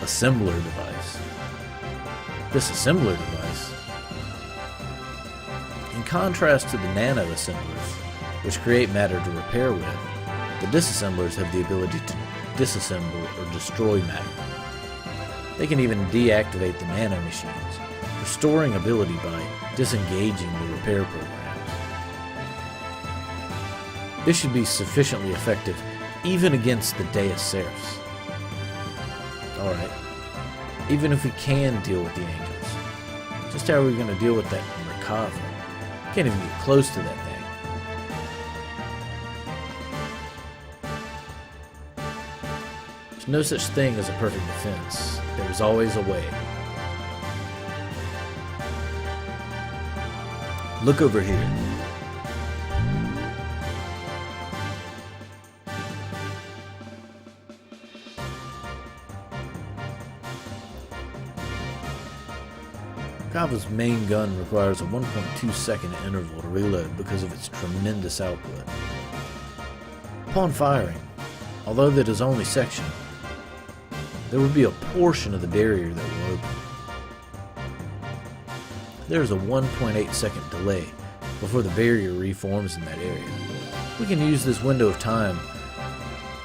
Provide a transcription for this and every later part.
assembler device. This assembler device, in contrast to the nano assemblers, which create matter to repair with, the disassemblers have the ability to disassemble or destroy matter. They can even deactivate the nano machines, restoring ability by disengaging the repair programs. This should be sufficiently effective even against the Deus Serifs. Alright, even if we can deal with the angels, just how are we going to deal with that Merkava? Can't even get close to that thing. There's no such thing as a perfect defense. There's always a way. Look over here. Merkava's main gun requires a 1.2 second interval to reload because of its tremendous output. Upon firing, although that is only section, there will be a portion of the barrier that will open. There is a 1.8 second delay before the barrier reforms in that area. We can use this window of time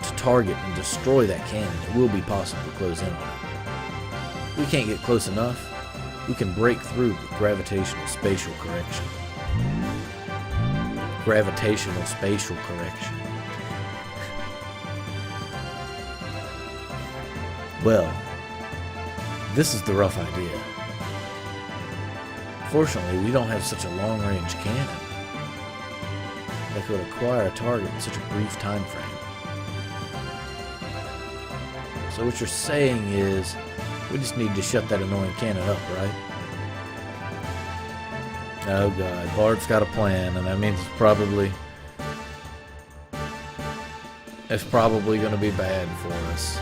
to target and destroy that cannon. It will be possible to close in on it. We can't get close enough. We can break through with gravitational spatial correction. Gravitational spatial correction. Well, this is the rough idea. Fortunately, we don't have such a long-range cannon that could acquire a target in such a brief time frame. So what you're saying is, we just need to shut that annoying cannon up, right? Oh god, Bard's got a plan, and that means it's probably going to be bad for us.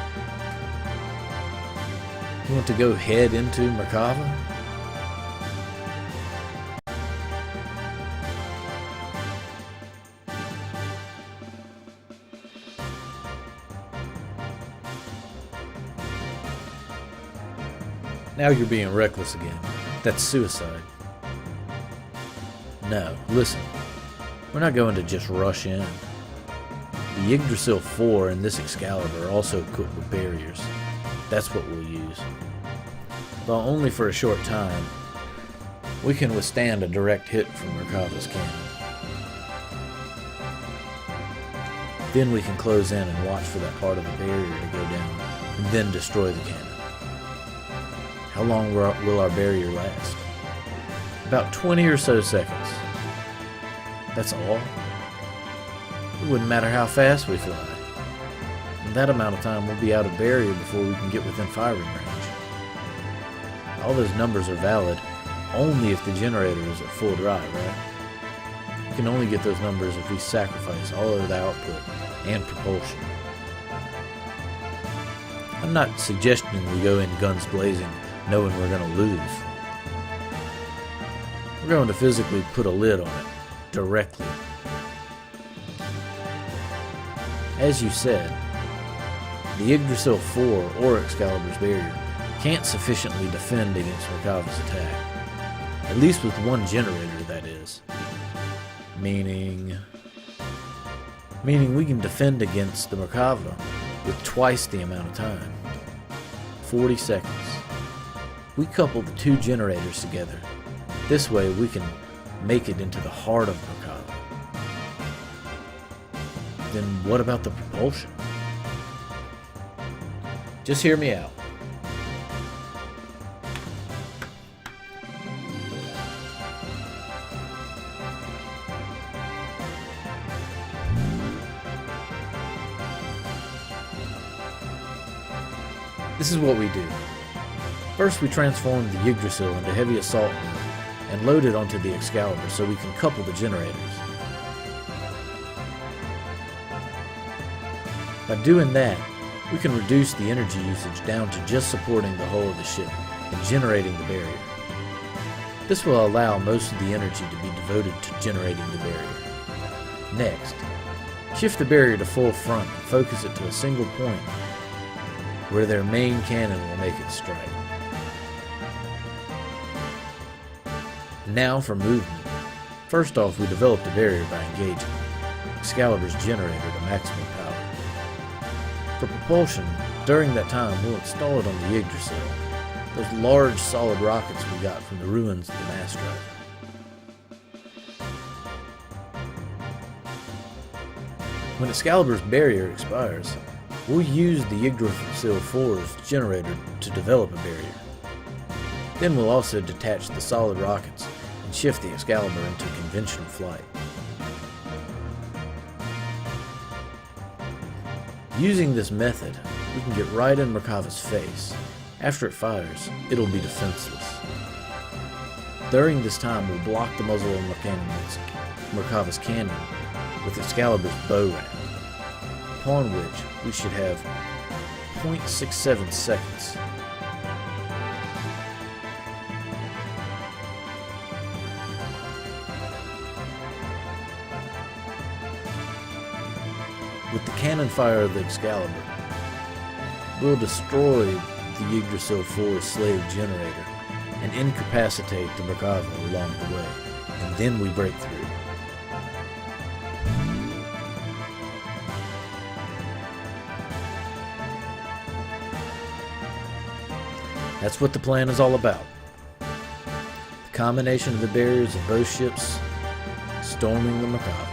You want to go head into Merkava? Now you're being reckless again. That's suicide. No, listen. We're not going to just rush in. The Yggdrasil 4 and this Excalibur are also equipped with barriers. That's what we'll use. Though only for a short time, we can withstand a direct hit from Merkava's cannon. Then we can close in and watch for that part of the barrier to go down, and then destroy the cannon. How long will our barrier last? About 20 or so seconds. That's all. It wouldn't matter how fast we fly. In that amount of time, we'll be out of barrier before we can get within firing range. All those numbers are valid only if the generator is at full drive, right? We can only get those numbers if we sacrifice all of the output and propulsion. I'm not suggesting we go in guns blazing knowing we're going to lose. We're going to physically put a lid on it, directly. As you said, the Yggdrasil 4 or Excalibur's barrier can't sufficiently defend against Merkava's attack. At least with one generator, that is. Meaning we can defend against the Merkava with twice the amount of time. 40 seconds. We couple the two generators together. This way we can make it into the heart of Merkava. Then what about the propulsion? Just hear me out. This is what we do. First, we transform the Yggdrasil into heavy assault mode and load it onto the Excalibur so we can couple the generators. By doing that, we can reduce the energy usage down to just supporting the hull of the ship and generating the barrier. This will allow most of the energy to be devoted to generating the barrier. Next, shift the barrier to full front and focus it to a single point where their main cannon will make its strike. Now for movement. First off, we developed a barrier by engaging Excalibur's generator to maximum power. For propulsion, during that time, we'll install it on the Yggdrasil, those large solid rockets we got from the ruins of the Mass Drive. When Excalibur's barrier expires, we'll use the Yggdrasil 4's generator to develop a barrier. Then we'll also detach the solid rockets and shift the Excalibur into conventional flight. Using this method, we can get right in Merkava's face. After it fires, it'll be defenseless. During this time, we'll block the muzzle of Merkava's cannon with Excalibur's bow ram, upon which we should have 0.67 seconds. With the cannon fire of the Excalibur, we'll destroy the Yggdrasil 4's slave generator and incapacitate the Merkava along the way, and then we break through. That's what the plan is all about. The combination of the barriers of both ships storming the Merkava.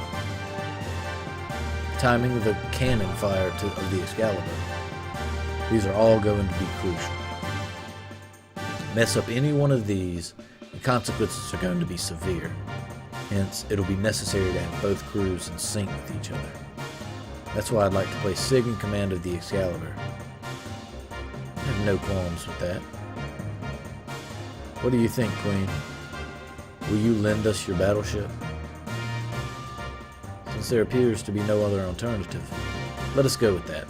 Timing of the cannon fire of the Excalibur. These are all going to be crucial. Mess up any one of these, the consequences are going to be severe. Hence, it'll be necessary to have both crews in sync with each other. That's why I'd like to place Sig in command of the Excalibur. I have no qualms with that. What do you think, Queen? Will you lend us your battleship? Since there appears to be no other alternative, let us go with that.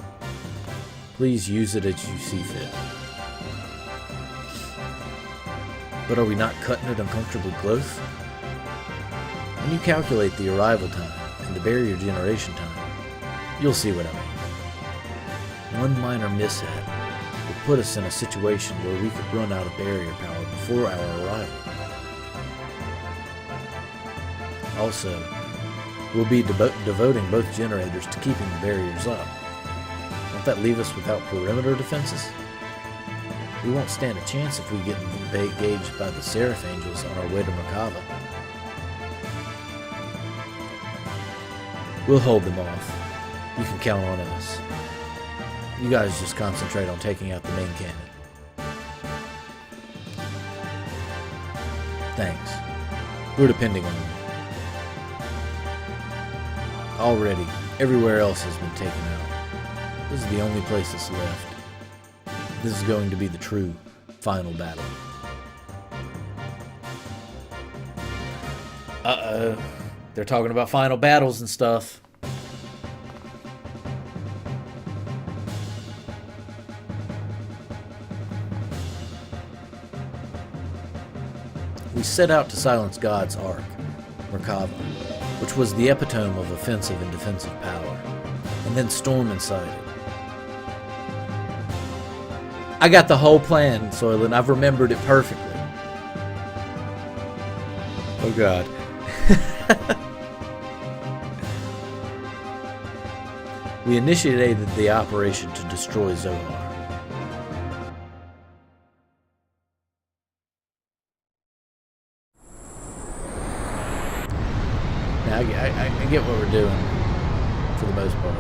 Please use it as you see fit. But are we not cutting it uncomfortably close? When you calculate the arrival time and the barrier generation time, you'll see what I mean. One minor mishap will put us in a situation where we could run out of barrier power before our arrival. Also, we'll be devoting both generators to keeping the barriers up. Won't that leave us without perimeter defenses? We won't stand a chance if we get engaged by the Seraph Angels on our way to Merkava. We'll hold them off. You can count on us. You guys just concentrate on taking out the main cannon. Thanks. We're depending on you. Already, everywhere else has been taken out. This is the only place that's left. This is going to be the true final battle. Uh-oh. They're talking about final battles and stuff. We set out to silence God's Ark, Merkava, which was the epitome of offensive and defensive power, and then storm inside it. I got the whole plan, Soylent. I've remembered it perfectly. Oh God. We initiated the operation to destroy Zohar. Now I get what we're doing, for the most part.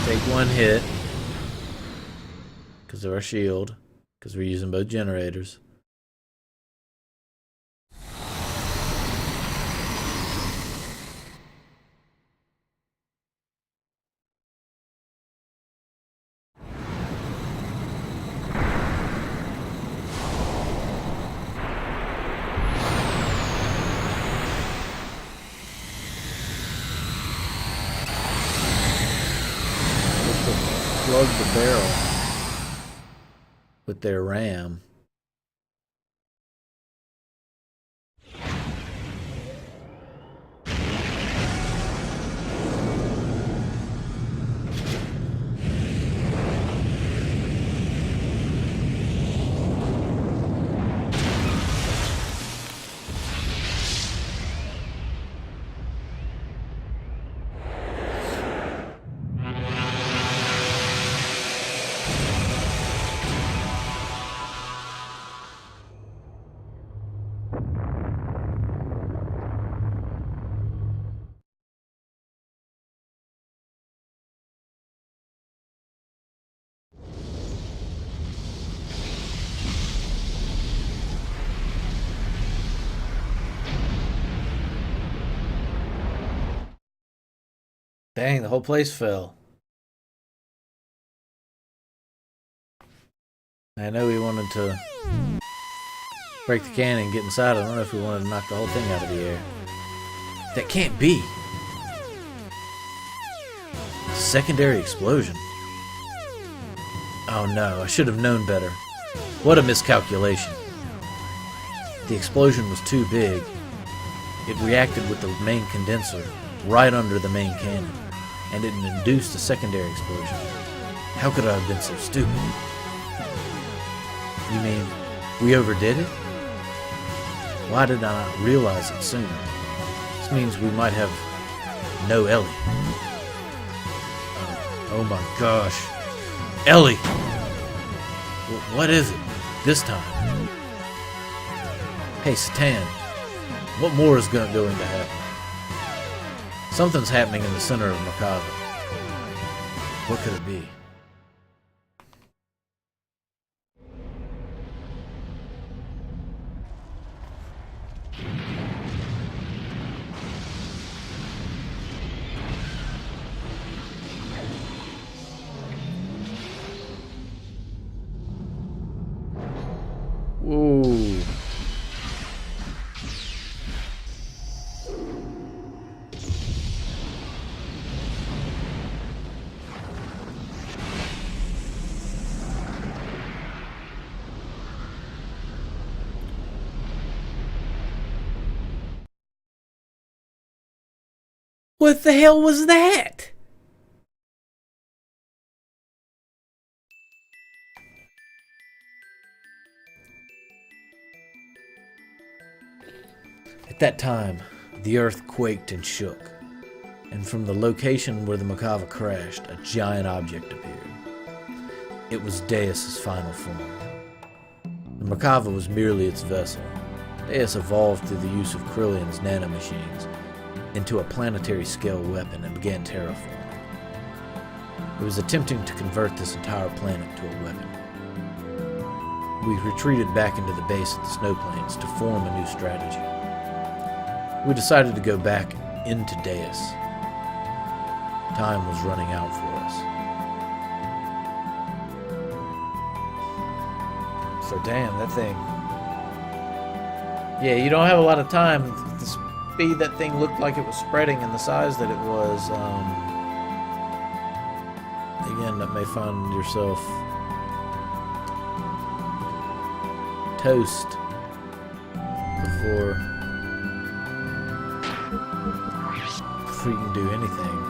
Take one hit because of our shield, because we're using both generators. Plug the barrel with their ram. Dang, the whole place fell. I know we wanted to break the cannon and get inside. I don't know if we wanted to knock the whole thing out of the air. That can't be. Secondary explosion. Oh no, I should have known better. What a miscalculation. The explosion was too big. It reacted with the main condenser right under the main cannon, and it induced a secondary explosion. How could I have been so stupid? You mean we overdid it? Why did I not realize it sooner? This means we might have no Ellie. Oh my gosh. Ellie! What is it this time? Hey, Satan, what more is going to happen? Something's happening in the center of Makava. What could it be? Whoa. What the hell was that? At that time, the earth quaked and shook, and from the location where the Makava crashed, a giant object appeared. It was Deus's final form. The Makava was merely its vessel. Deus evolved through the use of Krillion's nanomachines into a planetary-scale weapon and began terraforming. It was attempting to convert this entire planet to a weapon. We retreated back into the base of the snow plains to form a new strategy. We decided to go back into Deus. Time was running out for us. So damn, that thing. Yeah, you don't have a lot of time. The speed that thing looked like it was spreading and the size that it was, again, that may find yourself toast before you can do anything.